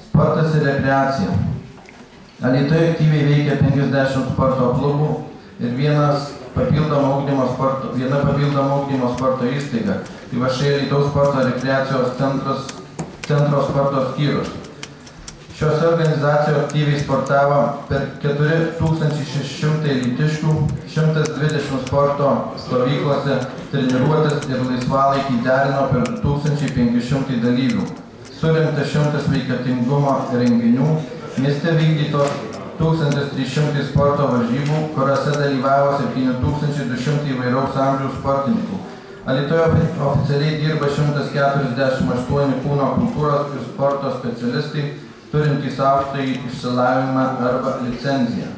Sportas ir rekreacija. Alytuje aktyviai veikia 50 sporto klubų ir viena papildoma ugdymo sporto įstaiga. Tai VŠI Alytaus sporto rekreacijos centro sporto skyrius. Šiose organizacijos aktyviai sportavo per 4600 alytiškių, 120 sporto stovyklose treniruotis ir laisvalaikį derino per 2500 dalyvių. Surinkta 100 sveikatingumo renginių, mieste vykdytos 1300 sporto varžybų, kuriuose dalyvavo 7200 įvairaus amžiaus sportininkų. Alytuje oficialiai dirba 148 kūno kultūros ir sporto specialistai, turintys aukštąjį išsilavinimą arba licenciją.